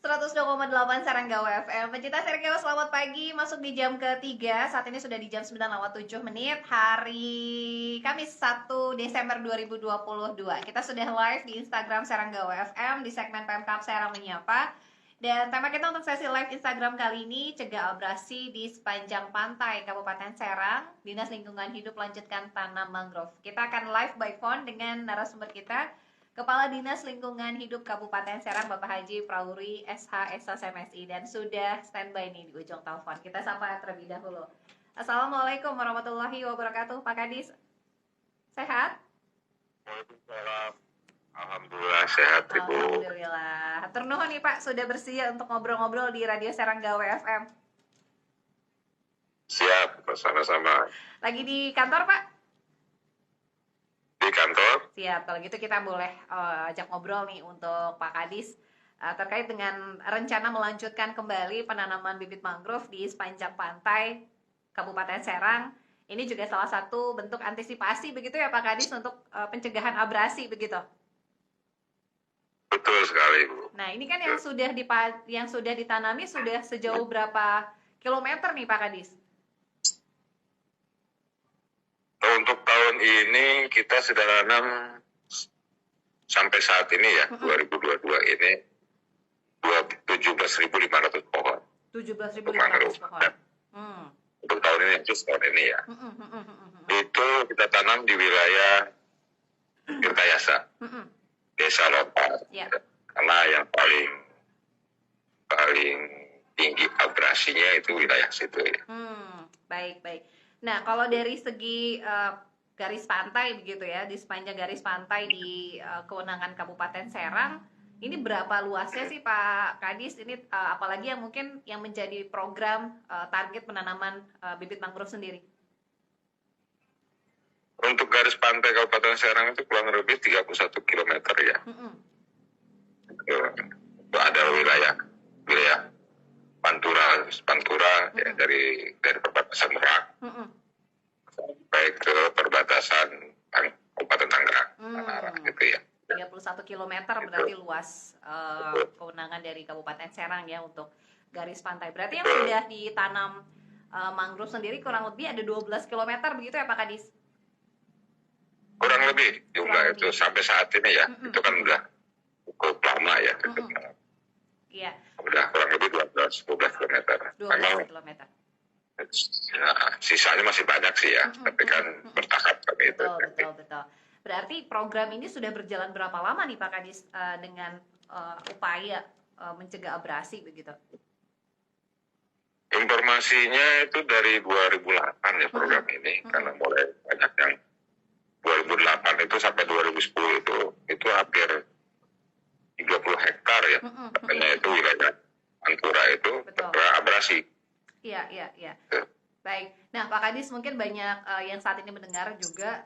102,8 Saranggawa FM. Pencinta Saranggawa, selamat pagi. Masuk di jam ketiga. Saat ini sudah di jam 9:07. Hari Kamis 1 Desember 2022. Kita sudah live di Instagram Saranggawa FM di segmen Pemkab Serang Menyapa. Dan tema kita untuk sesi live Instagram kali ini, cegah abrasi di sepanjang pantai Kabupaten Serang. Dinas Lingkungan Hidup lanjutkan tanam mangrove. Kita akan live by phone dengan narasumber kita, Kepala Dinas Lingkungan Hidup Kabupaten Serang, Bapak Haji Prauri SH SMSI, dan sudah standby nih di ujung telepon. Kita sapa terlebih dahulu. Assalamualaikum warahmatullahi wabarakatuh, Pak Kadis. Sehat? Waalaikumsalam. Alhamdulillah sehat, Ibu. Alhamdulillah. Hatur nuhun nih Pak, sudah bersedia untuk ngobrol-ngobrol di Radio Saranggawa FM. Siap, bersama-sama. Lagi di kantor, Pak? Di kantor? Siap, kalau gitu kita boleh ajak ngobrol nih untuk Pak Kadis terkait dengan rencana melanjutkan kembali penanaman bibit mangrove di sepanjang pantai Kabupaten Serang. Ini juga salah satu bentuk antisipasi begitu ya Pak Kadis untuk pencegahan abrasi begitu. Betul sekali, Bu. Nah, ini kan yang sudah ditanami sudah sejauh berapa kilometer nih Pak Kadis? Untuk tahun ini kita sudah nanam sampai saat ini ya, 2022 ini 17.500 pohon. 17.500 pohon. Untuk tahun ini, tahun ini ya. Itu kita tanam di wilayah Tirtayasa, Desa Lontar. Yeah. Karena yang paling tinggi abrasinya itu wilayah situ ya. Baik. Nah, kalau dari segi garis pantai begitu ya, di sepanjang garis pantai di kewenangan Kabupaten Serang, ini berapa luasnya sih Pak Kadis? Ini apalagi yang mungkin yang menjadi program target penanaman bibit mangrove sendiri? Untuk garis pantai Kabupaten Serang itu kurang lebih 31 km ya. Itu ada wilayah Pantura ya, dari perbatasan Merak sampai ke perbatasan Kabupaten Tangerang, gitu ya. 31 km berarti luas kewenangan dari Kabupaten Serang ya untuk garis pantai. Berarti yang sudah ditanam mangrove sendiri kurang lebih ada 12 km begitu ya Pak Kadis? Kurang lebih jumlah itu sampai saat ini ya. Itu kan udah cukup lama ya. Iya. Udah kurang lebih 12 km. 12 km. Ya, sisanya masih banyak sih ya, tapi kan bertahap kan itu. Betul. Berarti program ini sudah berjalan berapa lama nih Pak Kadis dengan upaya mencegah abrasi begitu? Informasinya itu dari 2008 ya program ini, karena mulai banyak yang 2008 itu sampai 2010 itu hampir 30 hektar ya, katanya itu wilayah Pantura itu terabrasi. Iya. Baik. Nah, Pak Kadis mungkin banyak yang saat ini mendengar juga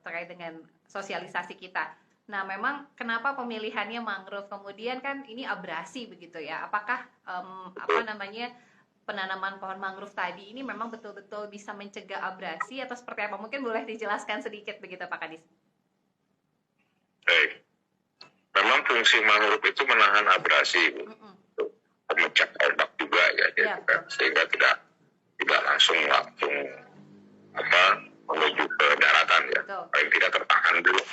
terkait dengan sosialisasi kita. Nah, memang kenapa pemilihannya mangrove? Kemudian kan ini abrasi begitu ya. Apakah penanaman pohon mangrove tadi ini memang betul-betul bisa mencegah abrasi atau seperti apa? Mungkin boleh dijelaskan sedikit begitu Pak Kadis. Baik. Memang fungsi mangrove itu menahan abrasi, pemecah ombak juga ya, sehingga tidak langsung menuju ke daratan ya. Paling tidak tertahan dulu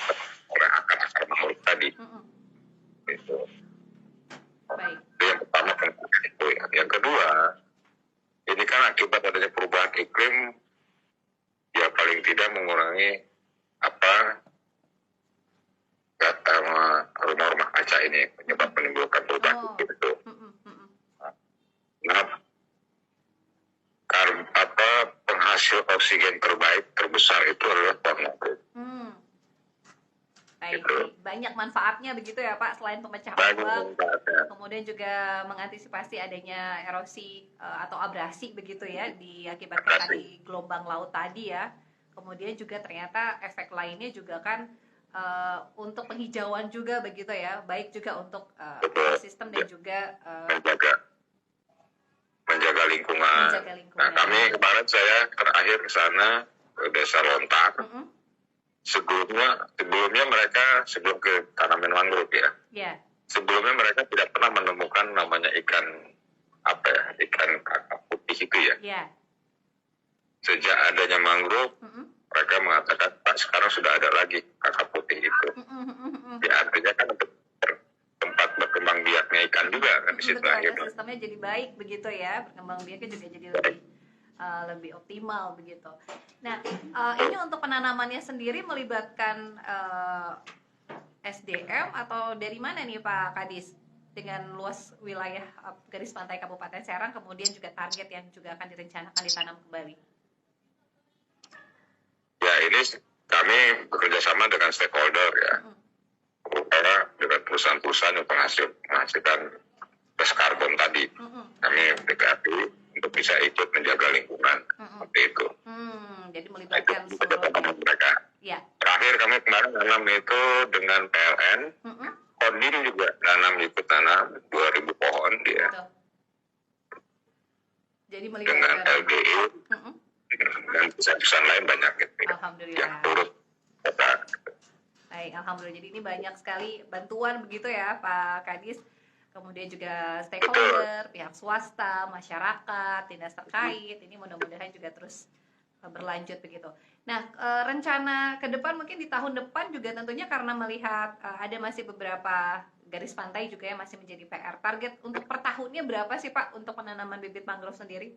oleh akar-akar mangrove tadi. Itu. Baik. Itu yang pertama itu ya. Yang kedua, ini kan akibat adanya perubahan iklim, ya paling tidak mengurangi rumah-rumah kaca ini penyebab menimbulkan perubahan iklim itu. Nah, penghasil oksigen terbesar itu adalah pohon mangrove. Baik. Banyak manfaatnya begitu ya Pak, selain pemecah ombak, kemudian juga mengantisipasi adanya erosi atau abrasi begitu ya, diakibatkan tadi gelombang laut tadi ya. Kemudian juga ternyata efek lainnya juga kan untuk penghijauan juga begitu ya, baik juga untuk ekosistem dan juga menjaga lingkungan. Nah, kami kemarin saya terakhir ke sana ke Desa Lontar. Sebelumnya mereka sebelum ke tanaman mangrove ya. sebelumnya mereka tidak pernah menemukan namanya ikan apa ya, ikan kakap putih itu ya. Iya. Sejak adanya mangrove, mereka mengatakan Pak sekarang sudah ada lagi kakap putih itu. Ya artinya kan untuk tempat berkembang biaknya ikan juga kan di situ. Betul, sistemnya jadi baik begitu ya, berkembang biaknya juga jadi lebih optimal begitu. Nah, ini untuk penanamannya sendiri melibatkan SDM atau dari mana nih Pak Kadis? Dengan luas wilayah garis pantai Kabupaten Serang, kemudian juga target yang juga akan direncanakan ditanam kembali. Ya ini kami bekerjasama dengan stakeholder ya, terutama dengan perusahaan-perusahaan yang menghasilkan gas karbon tadi. Kami dekati untuk bisa ikut menjaga lingkungan seperti itu. Jadi melibatkan seluruh mereka. Ya. Terakhir kami kemarin nanam itu dengan PLN, Kodim juga ikut tanam 2.000 pohon dia. Betul. Jadi Dengan melibatkan LGI dan perusahaan lain banyak gitu. Alhamdulillah. Yang turut serta. Baik, alhamdulillah. Jadi ini banyak sekali bantuan begitu ya Pak Kadis. Kemudian juga stakeholder, pihak swasta, masyarakat, dinas terkait. Ini mudah-mudahan juga terus berlanjut begitu. Nah, rencana ke depan mungkin di tahun depan juga tentunya karena melihat ada masih beberapa garis pantai juga yang masih menjadi PR. Target untuk per tahunnya berapa sih Pak untuk penanaman bibit mangrove sendiri?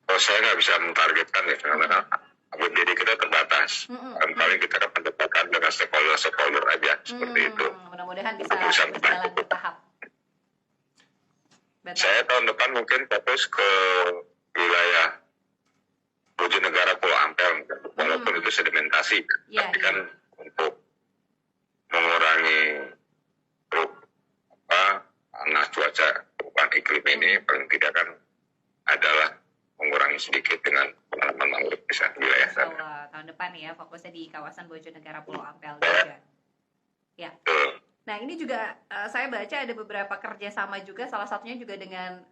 Oh, saya nggak bisa mentargetkan ya, karena jadi kita terbatas. Paling kita kan pendekatan dengan stakeholder aja seperti itu. Mudah-mudahan bisa berjalan bertahap. Saya tahun depan mungkin fokus ke wilayah Bojonegara Pulau Ampel, walaupun itu sedimentasi, tapi kan untuk mengurangi panas cuaca perubahan iklim ini paling tidak kan adalah mengurangi sedikit dengan penanaman mangrove di wilayah sana. Tahun depan ya fokusnya di kawasan Bojonegara Pulau Ampel juga. Ya. Nah ini juga saya baca ada beberapa kerjasama juga, salah satunya juga dengan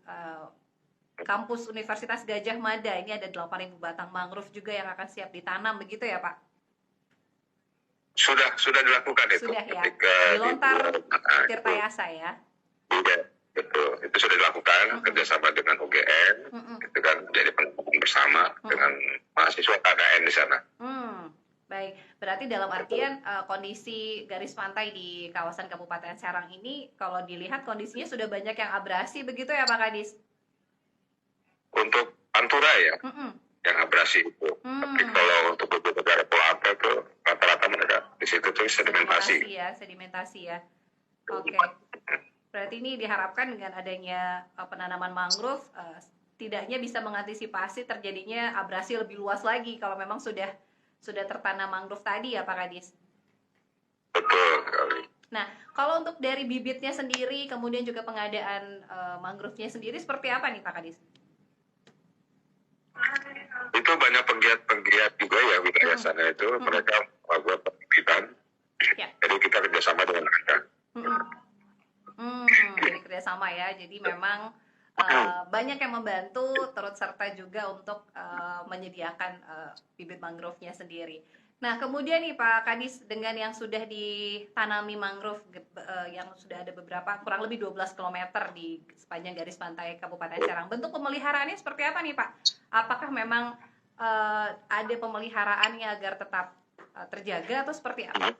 kampus Universitas Gajah Mada. Ini ada 8.000 batang mangrove juga yang akan siap ditanam begitu ya Pak? Sudah dilakukan itu. Sudah ya. Di Lontar Tirtayasa ya. Iya, betul. Itu sudah dilakukan kerjasama dengan UGM. Itu kan jadi penelitian bersama dengan mahasiswa KKN di sana. Baik, berarti dalam artian kondisi garis pantai di kawasan Kabupaten Serang ini kalau dilihat kondisinya sudah banyak yang abrasi begitu ya Pak Kadis? Untuk Pantura ya, yang abrasi itu. Tapi kalau untuk Bojonegara Pulau Ampel itu rata-rata mereka di situ tuh sedimentasi. Sedimentasi ya. Oke. Berarti ini diharapkan dengan adanya penanaman mangrove setidaknya bisa mengantisipasi terjadinya abrasi lebih luas lagi kalau memang sudah tertanam mangrove tadi ya Pak Kadis. Betul sekali. Nah, kalau untuk dari bibitnya sendiri kemudian juga pengadaan mangrove-nya sendiri seperti apa nih Pak Kadis? Itu banyak penggiat juga ya wilayah sana itu, mereka membuat pembibitan. Ya. Jadi kita kerjasama dengan mereka. Jadi kerjasama ya, jadi memang banyak yang membantu turut serta juga untuk menyediakan bibit mangrove-nya sendiri. Nah kemudian nih Pak Kadis, dengan yang sudah ditanami mangrove yang sudah ada beberapa kurang lebih 12 km di sepanjang garis pantai Kabupaten Serang, bentuk pemeliharaannya seperti apa nih Pak? Apakah memang ada pemeliharaannya agar tetap terjaga atau seperti apa?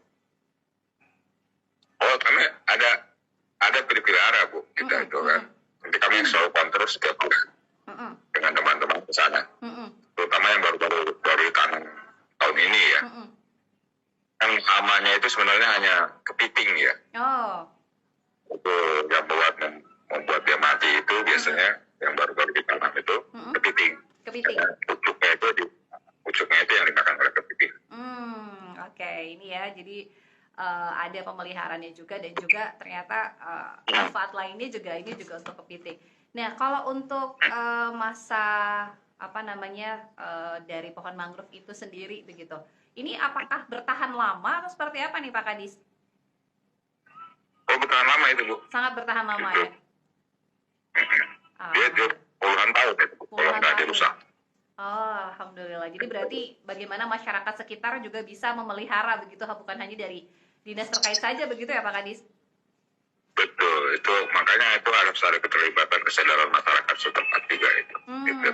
Oh, kami ada pelihara Bu kita itu kan. Nanti kami selalu kontrol setiap bulan dengan teman-teman ke sana, terutama yang baru ditanam tahun ini ya. Yang hamanya itu sebenarnya hanya kepiting ya. Itu yang membuat dia mati itu biasanya yang baru ditanam itu kepiting. Pucuknya itu yang dimakan oleh kepiting. Oke, ini ya jadi ada pemeliharaannya juga dan juga ternyata manfaat lainnya juga ini juga untuk kepiting. Nah kalau untuk masa dari pohon mangrove itu sendiri begitu, ini apakah bertahan lama atau seperti apa nih Pak Kadis? Oh, bertahan lama itu Bu. Sangat bertahan lama ya. Dia puluhan tahun itu kalau nggak dirusak. Oh, alhamdulillah. Jadi berarti bagaimana masyarakat sekitar juga bisa memelihara begitu, bukan hanya dari dinas terkait saja begitu ya Pak Kadis? makanya itu harus ada keterlibatan kesadaran masyarakat setempat juga itu. Gitu.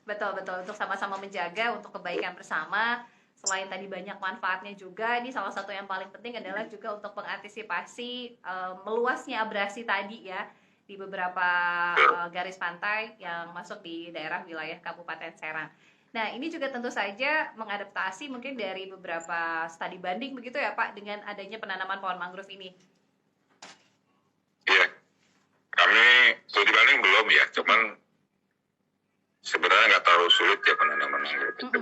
Betul untuk sama-sama menjaga untuk kebaikan bersama. Selain tadi banyak manfaatnya juga, ini salah satu yang paling penting adalah juga untuk mengantisipasi meluasnya abrasi tadi ya di beberapa garis pantai yang masuk di daerah wilayah Kabupaten Serang. Nah, ini juga tentu saja mengadaptasi mungkin dari beberapa studi banding begitu ya Pak, dengan adanya penanaman pohon mangrove ini. Iya, kami studi banding belum ya, cuman sebenarnya nggak terlalu sulit ya penanaman mangrove itu.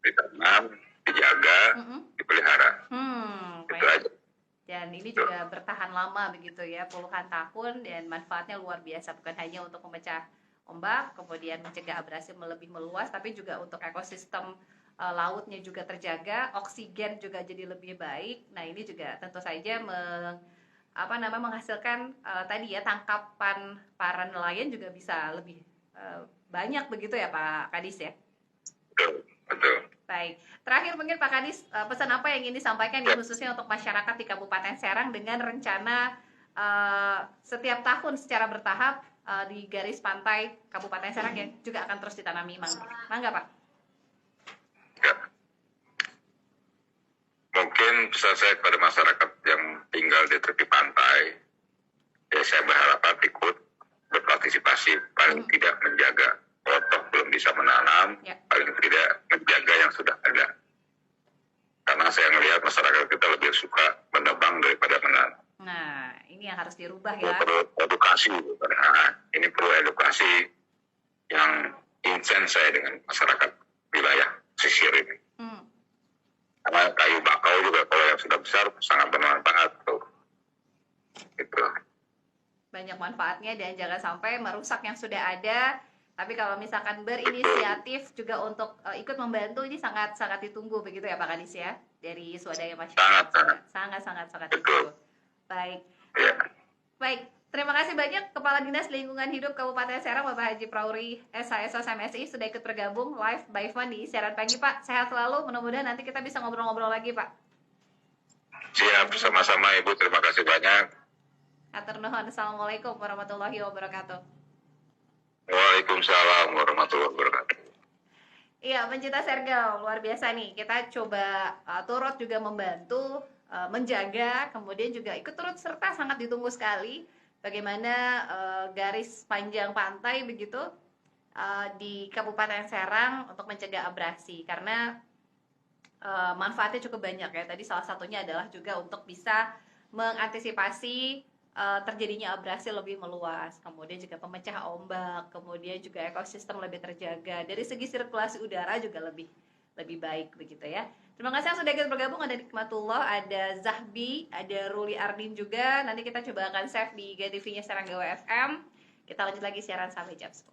Ditanam, dijaga, dipelihara. Itu aja. Dan ini juga bertahan lama begitu ya, puluhan tahun, dan manfaatnya luar biasa, bukan hanya untuk memecah ombak, kemudian mencegah abrasi lebih meluas, tapi juga untuk ekosistem lautnya juga terjaga, oksigen juga jadi lebih baik. Nah, ini juga tentu saja menghasilkan tadi ya, tangkapan para nelayan juga bisa lebih banyak begitu ya Pak Kadis ya. Betul. Baik, terakhir mungkin Pak Kadis, pesan apa yang ingin disampaikan khususnya untuk masyarakat di Kabupaten Serang dengan rencana setiap tahun secara bertahap di garis pantai Kabupaten Serang yang juga akan terus ditanami mangrove. Mangga Pak. Ya. Mungkin pesan saya kepada masyarakat yang tinggal di tepi pantai, ya saya berharap ikut berpartisipasi, paling tidak menjaga. Kalau belum bisa menanam, paling tidak menjaga yang sudah ada. Karena saya melihat masyarakat kita lebih suka menebang daripada menanam. Nah, ini yang harus dirubah ya. Perlu edukasi. Ini perlu edukasi yang intens saya dengan masyarakat wilayah pesisir ini. Karena kayu bakau juga kalau yang sudah besar sangat bermanfaat tuh. Gitu. Banyak manfaatnya dan jangan sampai merusak yang sudah ada. Tapi kalau misalkan berinisiatif juga untuk ikut membantu, ini sangat ditunggu begitu ya Pak Kadis ya, dari swadaya masyarakat. Sangat ditunggu. Baik. Baik, terima kasih banyak Kepala Dinas Lingkungan Hidup Kabupaten Serang Bapak Haji Prauri SHSO MSI sudah ikut bergabung live by phone di siaran pagi Pak. Sehat selalu, mudah-mudahan nanti kita bisa ngobrol-ngobrol lagi Pak. Siap, sama-sama Ibu, terima kasih banyak. Atur nuhun. Assalamualaikum warahmatullahi wabarakatuh. Waalaikumsalam warahmatullahi wabarakatuh. Iya, pencinta Sergau, luar biasa nih. Kita coba turut juga membantu, menjaga, kemudian juga ikut turut serta, sangat ditunggu sekali bagaimana garis panjang pantai begitu di Kabupaten Serang untuk mencegah abrasi. Karena manfaatnya cukup banyak ya. Tadi salah satunya adalah juga untuk bisa mengantisipasi terjadinya abrasi lebih meluas, kemudian juga pemecah ombak, kemudian juga ekosistem lebih terjaga, dari segi sirkulasi udara juga lebih baik begitu ya. Terima kasih yang sudah ikut bergabung, ada Nikmatullah, ada Zahbi, ada Ruli Ardin juga. Nanti kita coba akan save di GTV-nya Seranggawa FM. Kita lanjut lagi siaran sampai jam 10.